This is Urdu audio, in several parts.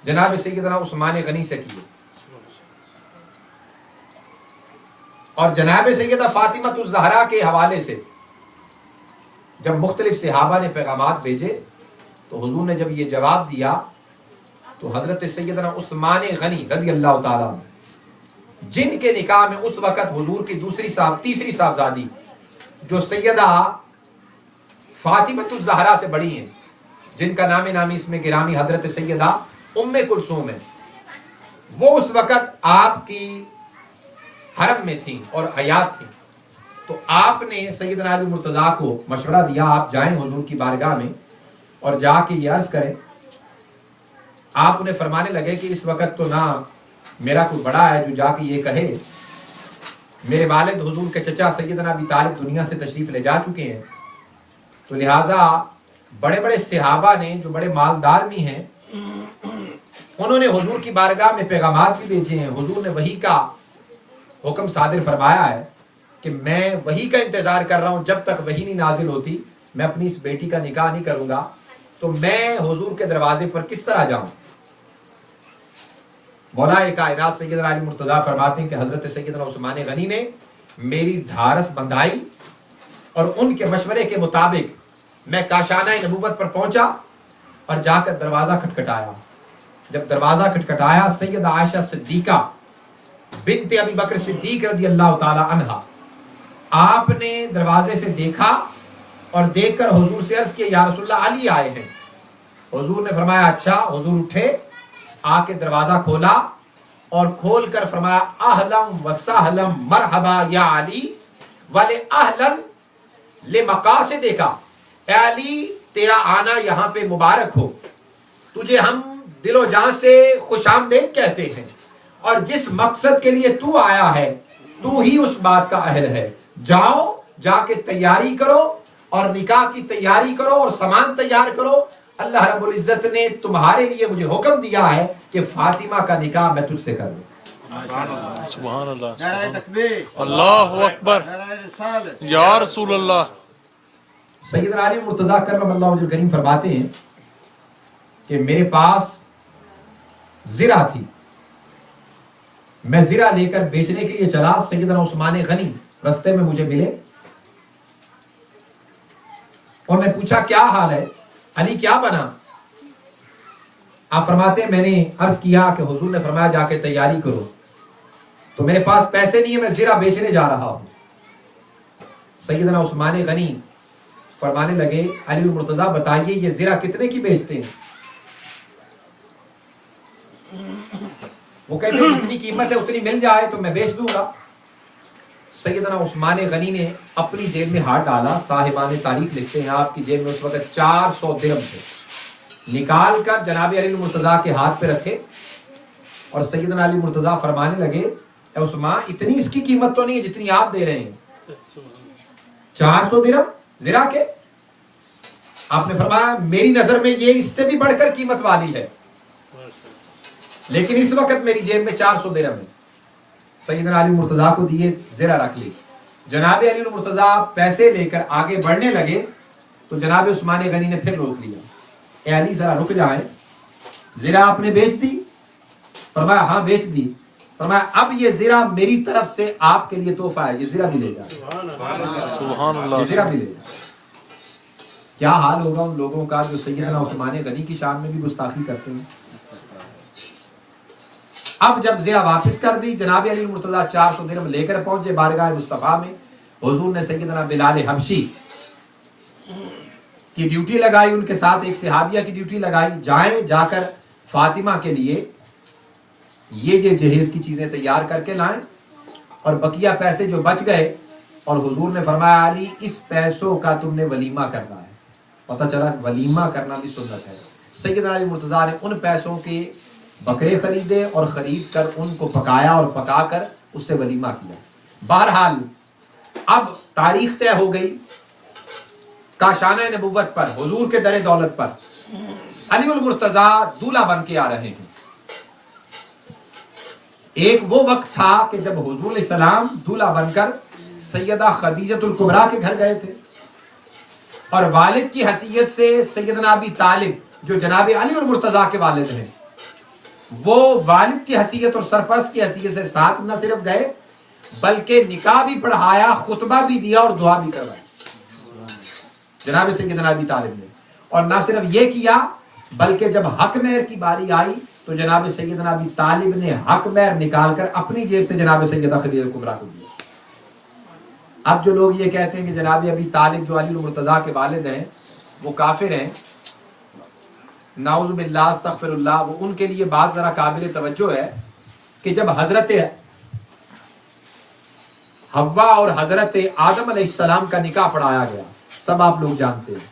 جناب سیدنا عثمان غنی سے کیے، اور جناب سیدہ فاطمہ الزہرا کے حوالے سے جب مختلف صحابہ نے پیغامات بھیجے تو حضور نے جب یہ جواب دیا تو حضرت سیدنا عثمان غنی رضی اللہ تعالیٰ عنہ، جن کے نکاح میں اس وقت حضور کی تیسری صاحبزادی جو سیدہ فاطمہ الزہرا سے بڑی ہیں، جن کا نامی اس میں گرامی حضرت سیدہ ام کلثوم ہے، وہ اس وقت آپ کی حرم میں تھیں اور حیات تھیں، تو آپ نے سیدنا علی مرتضیٰ کو مشورہ دیا آپ جائیں حضور کی بارگاہ میں اور جا کے یہ عرض کریں۔ آپ انہیں فرمانے لگے کہ اس وقت تو نہ میرا کوئی بڑا ہے جو جا کے یہ کہے، میرے والد حضور کے چچا سیدنا ابی طالب دنیا سے تشریف لے جا چکے ہیں، تو لہٰذا بڑے بڑے صحابہ نے جو بڑے مالدار بھی ہیں انہوں نے حضور کی بارگاہ میں پیغامات بھی بھیجے ہیں، حضور نے وحی کا حکم صادر فرمایا ہے کہ میں وحی کا انتظار کر رہا ہوں، جب تک وحی نہیں نازل ہوتی میں اپنی اس بیٹی کا نکاح نہیں کروں گا، تو میں حضور کے دروازے پر کس طرح جاؤں؟ مولا کائنات سیدنا علی مرتضیٰ فرماتے ہیں کہ حضرت سیدنا عثمان غنی نے میری ڈھارس بندھائی اور ان کے مشورے کے مطابق میں کاشانہ نبوت پر پہنچا اور جا کر دروازہ کھٹکھٹایا۔ جب دروازہ کھٹکھٹایا سیدہ عائشہ صدیقہ بنت ابی بکر صدیق رضی اللہ تعالی عنہا، آپ نے دروازے سے دیکھا اور دیکھ کر حضور سے عرض کیا یا رسول اللہ علی آئے ہیں۔ حضور نے فرمایا اچھا۔ حضور اٹھے، آ کے دروازہ کھولا اور کھول کر فرمایا اہلم و سہلم مرحبا یا علی والے اہلن لمقاصد کا، اے علی تیرا آنا یہاں پہ مبارک ہو، تجھے ہم دل و جان سے خوش آمدید کہتے ہیں، اور جس مقصد کے لیے تو آیا ہے تو ہی اس بات کا اہل ہے، جاؤ جا کے تیاری کرو اور نکاح کی تیاری کرو اور سامان تیار کرو، اللہ رب العزت نے تمہارے لیے مجھے حکم دیا ہے کہ فاطمہ کا نکاح میں تجھ سے کر دوں۔ سبحان اللہ، نعرہ تکبیر، اللہ اکبر، نعرہ رسالت، یا رسول اللہ۔ سیدنا علی مرتضیٰ کرم اللہ وجہ کریم فرماتے ہیں کہ میرے پاس زرہ تھی، میں زرہ لے کر بیچنے کے لیے چلا، سیدنا عثمان غنی رستے میں مجھے ملے اور نے پوچھا کیا حال ہے علی، کیا بنا؟ آپ فرماتے ہیں میں نے عرض کیا کہ حضور نے فرمایا جا کے تیاری کرو، تو میرے پاس پیسے نہیں ہیں، میں زرہ بیچنے جا رہا ہوں۔ سیدنا عثمان غنی فرمانے لگے علی المرتضیٰ بتائیے یہ زرہ کتنے کی بیچتے ہیں؟ وہ کہتے ہیں جتنی قیمت ہے اتنی مل جائے تو میں بیچ دوں گا۔ سیدنا عثمان غنی نے اپنی جیب میں ہاتھ ڈالا، صاحبان تاریخ لکھتے ہیں آپ کی جیب میں اس وقت 400 درہم تھے، نکال کر جناب علی مرتضیٰ کے ہاتھ پہ رکھے اور سیدنا علی مرتضیٰ فرمانے لگے اے عثمان اتنی اس کی قیمت تو نہیں ہے جتنی آپ دے رہے ہیں، 400 درہم زرہ کے؟ آپ نے فرمایا میری نظر میں یہ اس سے بھی بڑھ کر قیمت والی ہے، لیکن اس وقت میری جیب میں 400 درہم ہے۔ سیدنا علی مرتضیٰ کو دیے، زرہ رکھ لی۔ جناب علی مرتضیٰ پیسے لے کر آگے بڑھنے لگے تو جناب عثمان غنی نے پھر روک لیا، اے علی ذرا رک جائیں، زرہ آپ نے بیچ دی؟ فرمایا ہاں بیچ دی۔ فرمایا اب یہ زرہ میری طرف سے آپ کے لیے تحفہ ہے، یہ زرہ بھی لے جائیں، سبحان اللہ، یہ زرہ بھی لے جائیں۔ کیا حال ہوگا ان لوگوں کا جو سیدنا عثمان غنی کی شان میں بھی گستاخی کرتے ہیں۔ اب جب زرہ واپس کر دی، جناب علی مرتضیٰ 400 درہم لے کر پہنچے بارگاہ مصطفیٰ میں۔ حضور نے سیدنا بلال حبشی کی ڈیوٹی لگائی، ان کے ساتھ ایک صحابیہ کی ڈیوٹی لگائی، جائیں جا کر فاطمہ کے لیے یہ جہیز کی چیزیں تیار کر کے لائیں، اور بقیہ پیسے جو بچ گئے، اور حضور نے فرمایا علی اس پیسوں کا تم نے ولیمہ کرنا ہے۔ پتہ چلا ولیمہ کرنا بھی سنت ہے۔ سیدنا علی مرتضیٰ نے ان پیسوں کے بکرے خریدے اور خرید کر ان کو پکایا اور پکا کر اس سے ولیمہ کیا۔ بہرحال اب تاریخ طے ہو گئی کاشانہ نبوت پر، حضور کے در دولت پر علی المرتضیٰ دولہا بن کے آ رہے ہیں۔ ایک وہ وقت تھا کہ جب حضور علیہ السلام دولہا بن کر سیدہ خدیجۃ الکبریٰ کے گھر گئے تھے، اور والد کی حیثیت سے سیدنا ابی طالب جو جناب علی المرتضیٰ کے والد ہیں وہ والد کی حیثیت اور سرپرست کی حیثیت سے ساتھ نہ صرف گئے بلکہ نکاح بھی پڑھایا، خطبہ بھی دیا اور دعا بھی کروائی جناب سیدنا ابی طالب نے۔ اور نہ صرف یہ کیا بلکہ جب حق مہر کی باری آئی تو جناب سیدنا ابی طالب نے حق مہر نکال کر اپنی جیب سے جناب سیدہ خدیجہ کبریٰ کو دیا۔ اب جو لوگ یہ کہتے ہیں کہ جناب ابی طالب جو علی المرتضیٰ کے والد ہیں وہ کافر ہیں، نعوذ باللہ استغفر اللہ، وہ ان کے لیے بات ذرا قابل توجہ ہے کہ جب حضرت حوا اور حضرت آدم علیہ السلام کا نکاح پڑھایا گیا، سب آپ لوگ جانتے ہیں،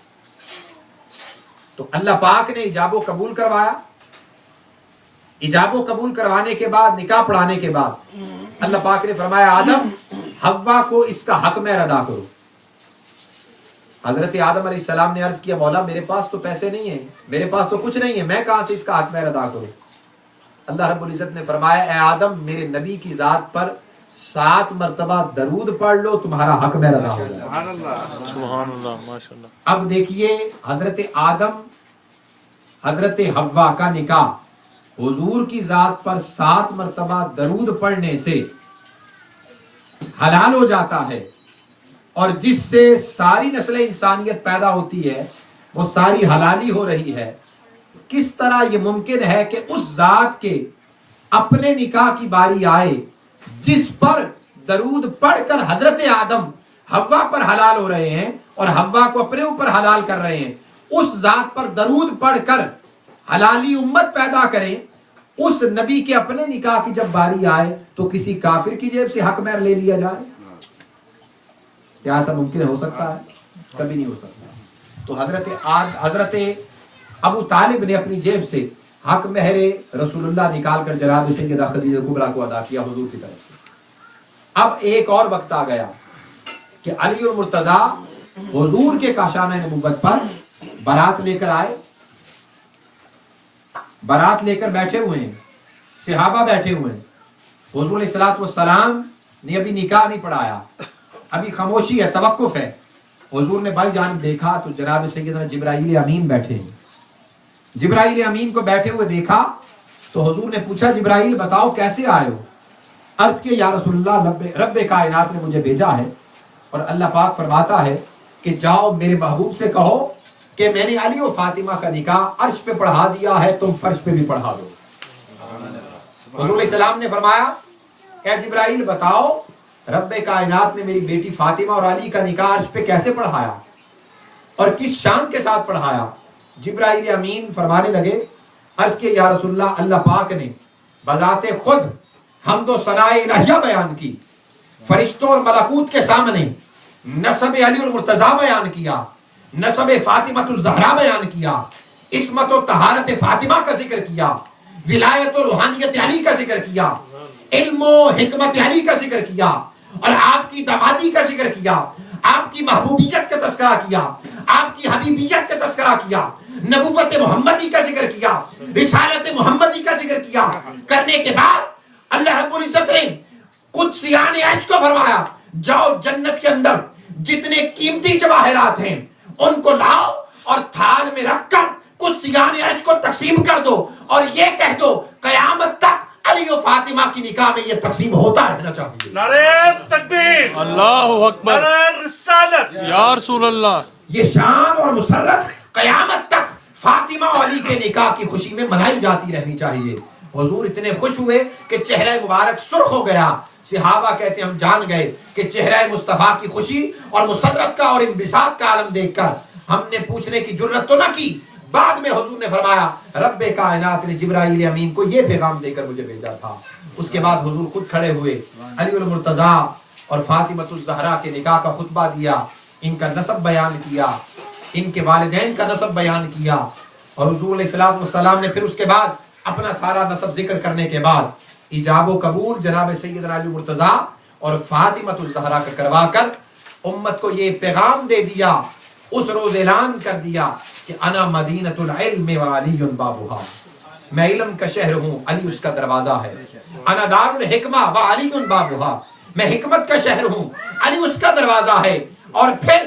تو اللہ پاک نے ایجاب و قبول کروایا۔ ایجاب و قبول کروانے کے بعد، نکاح پڑھانے کے بعد اللہ پاک نے فرمایا آدم حوا کو اس کا حق مہر ادا کرو۔ حضرت آدم علیہ السلام نے عرض کیا مولا میرے پاس تو پیسے نہیں ہیں، میرے پاس تو کچھ نہیں ہے، میں کہاں سے اس کا حق مہر ادا کروں؟ اللہ رب العزت نے فرمایا اے آدم میرے نبی کی ذات پر 7 مرتبہ درود پڑھ لو، تمہارا حق مہر ادا ہو جائے۔ سبحان اللہ، ماشاءاللہ۔ اب دیکھیے حضرت آدم حضرت حوا کا نکاح حضور کی ذات پر 7 مرتبہ درود پڑھنے سے حلال ہو جاتا ہے، اور جس سے ساری نسل انسانیت پیدا ہوتی ہے وہ ساری حلالی ہو رہی ہے۔ کس طرح یہ ممکن ہے کہ اس ذات کے اپنے نکاح کی باری آئے جس پر درود پڑھ کر حضرت آدم حوا پر حلال ہو رہے ہیں اور حوا کو اپنے اوپر حلال کر رہے ہیں، اس ذات پر درود پڑھ کر حلالی امت پیدا کریں، اس نبی کے اپنے نکاح کی جب باری آئے تو کسی کافر کی جیب سے حق مہر لے لیا جائے؟ کیا ایسا ممکن ہو سکتا ہے؟ کبھی نہیں ہو سکتا۔ تو حضرت ابو طالب نے اپنی جیب سے حق مہر رسول اللہ نکال کر جناب سیدہ خدیجہ کبریٰ کو ادا کیا حضور کی طرف سے۔ اب ایک اور وقت آ گیا کہ علی المرتضیٰ حضور کے کاشانہ نبوت پر بارات لے کر آئے، بارات لے کر بیٹھے ہوئے ہیں، صحابہ بیٹھے ہوئے ہیں، حضور علیہ الصلوۃ والسلام نے ابھی نکاح نہیں پڑھایا، ابھی خاموشی ہے، توقف ہے۔ حضور نے بائیں جانب دیکھا تو جناب سیدنا جبرائیل امین بیٹھے ہیں۔ جبرائیل امین کو بیٹھے ہوئے دیکھا تو حضور نے پوچھا جبرائیل بتاؤ کیسے آئے ہو؟ عرض کیا یا رسول اللہ رب کائنات نے مجھے بھیجا ہے، اور اللہ پاک فرماتا ہے کہ جاؤ میرے محبوب سے کہو کہ میں نے علی و فاطمہ کا نکاح عرش پہ پڑھا دیا ہے، تم فرش پہ بھی پڑھا دو۔ حضور علیہ السلام نے فرمایا اے جبرائیل بتاؤ رب کائنات نے میری بیٹی فاطمہ اور علی کا نکاح عرش پہ کیسے پڑھایا اور کس شان کے ساتھ پڑھایا؟ جبرائیل امین فرمانے لگے عرض کہ یا رسول اللہ اللہ پاک نے بذات خود حمد و ثناء الہیہ بیان کی، فرشتوں اور ملکوت کے سامنے نسب علی المرتضیٰ بیان کیا، نسب فاطمہ الزہرا بیان کیا، عصمت و طہارت فاطمہ کا ذکر کیا، ولایت و روحانیت علی کا ذکر کیا، علم و حکمت علی کا ذکر کیا، اور آپ کی دامادی کا ذکر کیا، آپ کی محبوبیت کا تذکرہ کیا، آپ کی حبیبیت کا تذکرہ کیا، نبوت محمدی کا ذکر کیا، رسالت محمدی کا ذکر کیا۔ کرنے کے بعد اللہ رب العزت نے قدسیان عشق کو فرمایا جاؤ جنت کے اندر جتنے قیمتی جواہرات ہیں ان کو لاؤ اور تھال میں رکھ کر قدسیان عشق کو تقسیم کر دو، اور یہ کہہ دو قیامت تک علی و فاطمہ کی نکاح میں یہ تقسیم ہوتا رہنا چاہیے۔ نعرہ تکبیر، اللہ اکبر، نعرہ رسالت، یا رسول اللہ۔ یہ شان اور مسرت قیامت تک فاطمہ و علی کے نکاح کی خوشی میں منائی جاتی رہنی چاہیے۔ حضور اتنے خوش ہوئے کہ چہرہ مبارک سرخ ہو گیا۔ صحابہ کہتے ہیں ہم جان گئے کہ چہرہ مصطفیٰ کی خوشی اور مسرت کا اور انبساط کا عالم دیکھ کر ہم نے پوچھنے کی جرت تو نہ کی۔ بعد میں حضور نے فرمایا رب کائنات نے جبرائیل امین کو یہ پیغام دے کر مجھے بھیجا تھا۔ اس کے بعد حضور خود کھڑے ہوئے، علی المرتضیٰ اور فاطمہ الزہرا کے نکاح کا خطبہ دیا، ان کا نسب بیان کیا، ان کے والدین کا نسب بیان کیا، اور حضور علیہ الصلوۃ والسلام نے پھر اس کے بعد اپنا سارا نسب ذکر کرنے کے بعد ایجاب و قبول جناب سیدنا علی مرتضیٰ اور فاطمہ الزہرا کا کروا کر امت کو یہ پیغام دے دیا، اس روز اعلان کر دیا کہ انا مدینۃ العلم وعلی بابھا، میں علم کا شہر ہوں، علی اس کا دروازہ ہے۔ انا دار الحکمہ وعلی بابھا، میں حکمت کا شہر ہوں، علی اس کا دروازہ ہے۔ اور پھر